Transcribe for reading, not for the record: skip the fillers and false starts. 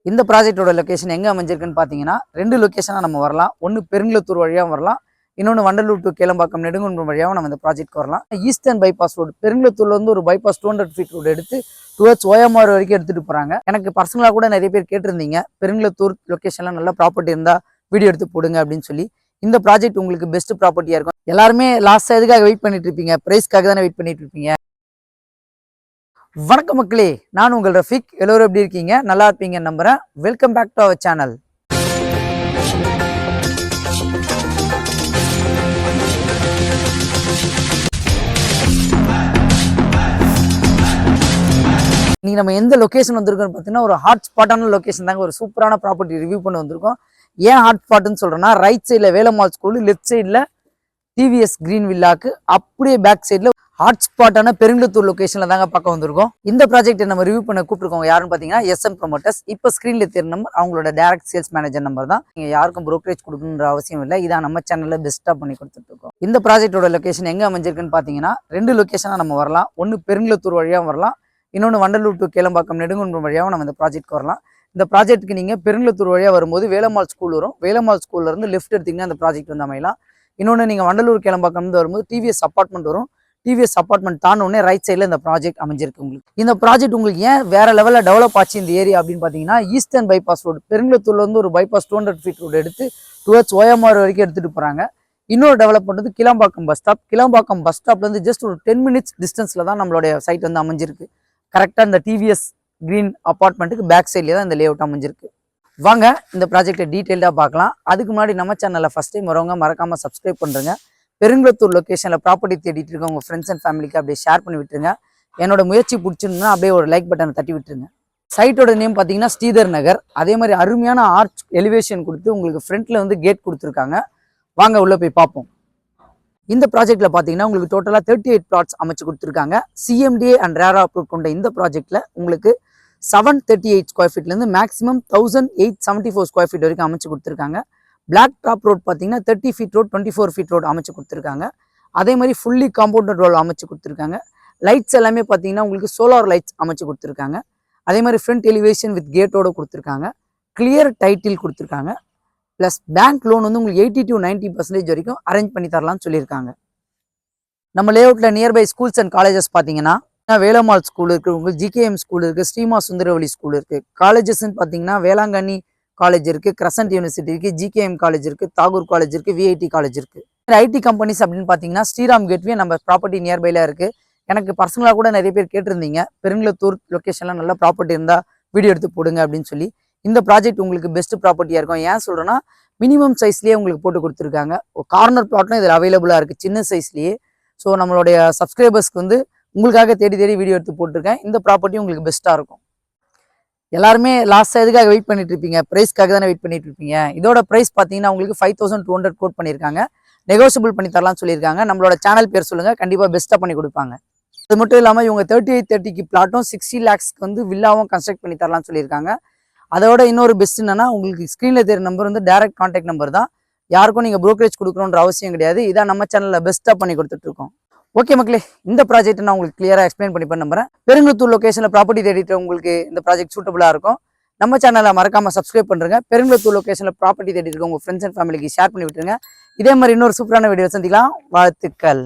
இந்த ப்ராஜெக்டோட லொகேஷன் எங்கே அமைஞ்சிருக்குன்னு பார்த்தீங்கன்னா 2 லொகேஷனாக நம்ம வரலாம். ஒன்று பெருங்குளத்தூர் வழியாக வரலாம், இன்னொன்று வண்டலூர் டு கேளம்பாக்கம் நெடுங்குன்றம் வழியாக நம்ம இந்த ப்ராஜெக்ட்க்கு வரலாம். ஈஸ்டர்ன் பைபாஸ் ரோடு பெருங்குளத்தூர்லேருந்து ஒரு பைபாஸ் 200 ஃபீட் ரோடு எடுத்து டுவர்ட்ஸ் ஓஎம்ஆர் வரைக்கும் எடுத்துகிட்டு போகிறாங்க. எனக்கு பர்சனலாக கூட நிறைய பேர் கேட்டிருந்தீங்க, பெருங்குளத்தூர் லொகேஷனில் நல்ல ப்ராப்பர்ட்டி இருந்தால் வீடியோ எடுத்து போடுங்க அப்படின்னு சொல்லி. இந்த ப்ராஜெக்ட் உங்களுக்கு பெஸ்ட் ப்ராப்பர்ட்டியாக இருக்கும். எல்லாருமே லாஸ்ட் எதுக்காக வெயிட் பண்ணிட்டு இருப்பீங்க? ப்ரைஸ்க்காக தானே வெயிட் பண்ணிட்டு இருப்பீங்க. வணக்கம் மக்களே, நான் உங்கள் ரஃபீக். எல்லோரும் எப்படி இருக்கீங்க? நல்லா இருப்பீங்கன்னு நம்புறேன். Welcome back to our channel. இன்னைக்கு நம்ம எந்த லொகேஷன் வந்திருக்கோம்னு பார்த்தீங்கன்னா ஒரு ஹாட் ஸ்பாட்டான லொகேஷன் தாங்க. ஒரு சூப்பரான ப்ராப்பர்ட்டி ரிவ்யூ பண்ணி வந்திருக்கோம். ஏன் ஹாட் ஸ்பாட்னு சொல்றேன்னா, ரைட் சைடில் வேலம்மாள் ஸ்கூல், லெஃப்ட் சைடில் டிவிஎஸ் கிரீன் வில்லாக்கு, அப்படியே பேக் சைடில் ஹாட் ஸ்பாட்டான பெருங்குளத்தூர் லொகேஷன்ல தாங்க பார்க்க வந்திருக்கோம். இந்த ப்ராஜெக்ட் நம்ம ரிவ்யூ பண்ண கூப்பிட்டுருக்கோம். யாருன்னு பார்த்தீங்கன்னா SM ப்ரொமோட்டர்ஸ். இப்போ ஸ்க்ரீன்ல தெரியும் நம்பர் அவங்களோட டைரக்ட் சேல்ஸ் மேனேஜர் நம்பர் தான். நீங்க யாருக்கும் ப்ரோக்கரேஜ் கொடுக்கணுன்ற அவசியம் இல்லை. இதான் நம்ம சேனல்ல பெஸ்ட்டாக பண்ணி கொடுத்துட்டு இருக்கோம். இந்த ப்ராஜெக்டோட லொகேஷன் எங்கே அமைஞ்சிருக்குன்னு பார்த்தீங்கன்னா 2 லொகேஷனாக நம்ம வரலாம். ஒன்று பெருங்குளத்தூர் வழியாக வரலாம், இன்னொன்று வண்டலூர் டு கேளம்பாக்கம் நெடுங்குன்றம் வழியாக நம்ம இந்த ப்ராஜெக்ட்க்கு வரலாம். இந்த ப்ராஜெக்ட்டுக்கு நீங்கள் பெருங்குளத்தூர் வழியாக வரும்போது வேலம்மாள் ஸ்கூல் வரும். வேலம்மாள் ஸ்கூல்ல இருந்து லெஃப்ட் எடுத்தீங்கன்னா அந்த ப்ராஜெக்ட் வந்து அமையலாம். இன்னொன்று நீங்கள் வண்டலூர் கேளம்பாக்கம் இருந்து வரும்போது டிவிஎஸ் அப்பார்ட்மெண்ட் வரும். டிவிஎஸ் அப்பார்ட்மெண்ட் தானே ரைட் சைடில் இந்த ப்ராஜெக்ட் அமைஞ்சிருக்கு. உங்களுக்கு இந்த ப்ராஜெக்ட் உங்களுக்கு ஏன் வேற லெவலில் டெவலப் ஆச்சு இந்த ஏரியா அப்படின்னு பார்த்தீங்கன்னா, ஈஸ்டர்ன் பைபாஸ் ரோடு பெருங்குளத்தூர்லேருந்து ஒரு பைபாஸ் 200 ஃபீட் ரோடு எடுத்து டுவர்ட்ஸ் ஓஎம்ஆர் வரைக்கும் எடுத்துகிட்டு போகிறாங்க. இன்னொரு டெவலப் பண்ணுறது Kilambakkam bus stop. Kilambakkam bus ஸ்டாப்லேருந்து ஜஸ்ட் ஒரு 10 மினிட்ஸ் டிஸ்டன்ஸில் தான் நம்மளுடைய சைட் வந்து அமைஞ்சிருக்கு. கரெக்டாக இந்த டிவிஎஸ் கிரீன் அப்பார்ட்மெண்ட்டுக்கு பேக் சைட்லேயே தான் இந்த லே அவுட் அமைஞ்சிருக்கு. வாங்க இந்த ப்ராஜெக்டை டீட்டெயில்டாக பார்க்கலாம். அதுக்கு முன்னாடி நம்ம சேனலில் ஃபஸ்ட் டைம் வரவங்க மறக்காமல் சப்ஸ்கிரைப் பண்ணுறேங்க. பெருங்குளத்தூர் லொகேஷனில் ப்ராப்பர்ட்டி தேடிட்டு இருக்க உங்கள் ஃப்ரெண்ட்ஸ் அண்ட் ஃபேமிலிக்கு அப்படியே ஷேர் பண்ணி விட்டுருங்க. என்னோட முயற்சி பிடிச்சிருந்தா அப்படியே ஒரு லைக் பட்டனை தட்டி விட்டுருங்க. சைட்டோட நேம் பார்த்தீங்கன்னா ஸ்ரீதர் நகர். அதே மாதிரி அருமையான ஆர்ச் எலிவேஷன் கொடுத்து உங்களுக்கு ஃப்ரண்ட்ல வந்து கேட் கொடுத்துருக்காங்க. வாங்க உள்ள போய் பார்ப்போம். இந்த ப்ராஜெக்ட்ல பார்த்தீங்கன்னா உங்களுக்கு டோட்டலாக 38 பிளாட்ஸ் அமைச்சு கொடுத்துருக்காங்க. CMDA அண்ட் ரேரா அப்ரூவ் கொண்ட இந்த ப்ராஜெக்ட்ல உங்களுக்கு 738 ஸ்கொயர் ஃபீட்லேருந்து மேக்ஸிமம் 1874 ஸ்கொயர் ஃபீட் வரைக்கும் அமைச்சு கொடுத்துருக்காங்க. பிளாக் டாப் ரோட் பார்த்தீங்கன்னா 30 ஃபீட் ரோட், 24 ஃபீட் ரோட் அமைச்சு கொடுத்துருக்காங்க. அதே மாதிரி ஃபுல்லி காம்பவுண்டட் ரோல் அமைச்சு கொடுத்துருக்காங்க. லைட்ஸ் எல்லாமே பார்த்தீங்கன்னா உங்களுக்கு சோலார் லைட்ஸ் அமைச்சு கொடுத்துருக்காங்க. அதே மாதிரி ஃப்ரண்ட் எலிவேஷன் வித் கேட்டோட கொடுத்துருக்காங்க. கிளியர் டைட்டில் கொடுத்துருக்காங்க. ப்ளஸ் பேங்க் லோன் வந்து உங்களுக்கு 80 to 90% வரைக்கும் அரேஞ்ச் பண்ணி தரலாம்னு சொல்லியிருக்காங்க. நம்ம லேஅவுட்டில் நியர்பை ஸ்கூல்ஸ் அண்ட் காலேஜஸ் பார்த்தீங்கன்னா வேலம்மாள் ஸ்கூல் இருக்குது, உங்களுக்கு GKM ஸ்கூல் இருக்குது, ஸ்ரீமா சுந்தரவழி ஸ்கூல் இருக்குது. காலேஜஸ்ன்னு பார்த்தீங்கன்னா வேளாங்கண்ணி காலேஜ் இருக்குது, கிரசன்ட் யூனிவர்சிட்டி இருக்குது, GKM காலேஜ் இருக்குது, தாகூர் காலேஜ் இருக்குது, VIT காலேஜ் இருக்குது. IT கம்பெனிஸ் அப்படின்னு பார்த்தீங்கன்னா ஸ்ரீராம் கேட்வே நம்ம ப்ராப்பர்ட்டி நியர்பைல இருக்குது. எனக்கு பர்சனலாக கூட நிறைய பேர் கேட்டிருந்தீங்க, பெருங்குளத்தூர் லொக்கேஷனில் நல்ல ப்ராப்பர்ட்டி இருந்தால் வீடியோ எடுத்து போடுங்க அப்படின்னு சொல்லி. இந்த ப்ராஜெக்ட் உங்களுக்கு பெஸ்ட் ப்ராப்பர்ட்டியாக இருக்கும். ஏன் சொல்கிறேன்னா, மினிமம் சைஸ்லேயே உங்களுக்கு போட்டு கொடுத்துருக்காங்க. ஒரு கார்னர் பிளாட்டும் இதில் அவைலபிளாக இருக்குது சின்ன சைஸ்லேயே. ஸோ நம்மளுடைய சப்ஸ்கிரைபர்ஸ்க்கு வந்து உங்களுக்காக தேடி தேடி வீடியோ எடுத்து போட்டிருக்கேன். இந்த ப்ராப்பர்ட்டி உங்களுக்கு பெஸ்ட்டாக இருக்கும். எல்லாருமே லாஸ்ட்டாக எதுக்காக வெயிட் பண்ணிட்டு இருப்பீங்க? ப்ரைஸ்க்காக தானே வெயிட் பண்ணிட்டு இருப்பீங்க. இதோட ப்ரைஸ் பார்த்தீங்கன்னா உங்களுக்கு 5200 கோட் பண்ணியிருக்காங்க. நெகோசியபிள் பண்ணி தரலாம்னு சொல்லியிருக்காங்க. நம்மளோட சேனல் பேர் சொல்லுங்கள், கண்டிப்பாக பெஸ்ட்டாக பண்ணி கொடுப்பாங்க. அது மட்டும் இல்லாமல் இவங்க 3830 பிளாட்டும் 60 lakhsக்கு வந்து வில்லாவும் கன்ஸ்ட்ரக்ட் பண்ணி தரலாம்னு சொல்லியிருக்காங்க. அதோட இன்னொரு பெஸ்ட் என்னன்னா, உங்களுக்கு ஸ்க்ரீனில் தெரியும் நம்பர் வந்து டைரக்ட் கான்டாக்ட் நம்பர் தான். யாருக்கும் நீங்கள் ப்ரோக்கரேஜ் கொடுக்கணுன்ற அவசியம் கிடையாது. இதான் நம்ம சேனலில் பெஸ்ட்டாக பண்ணி கொடுத்துட்ருக்கோம். ஓகே மக்களே, இந்த ப்ராஜெக்ட் நான் உங்களுக்கு கிளியராக எக்ஸ்பிளைன் பண்ணி நம்புறேன். பெருங்குளத்தூர் லொகேஷனில் ப்ராப்பர்ட்டி தேடிட்டு உங்களுக்கு இந்த ப்ராஜெக்ட் சூட்டபுளாக இருக்கும். நம்ம சேனலை மறக்காம சப்ஸ்கிரைப் பண்ணுங்க. பெருங்குளத்தூர் லொகேஷனில் ப்ராப்பர்ட்டி தேடிட்டு உங்கள் ஃப்ரெண்ட்ஸ் அண்ட் ஃபேமிலிக்கு ஷேர் பண்ணி விட்டுருங்க. இதே மாதிரி இன்னொரு சூப்பரான வீடியோ சந்திக்கலாம். வாழ்த்துக்கள்.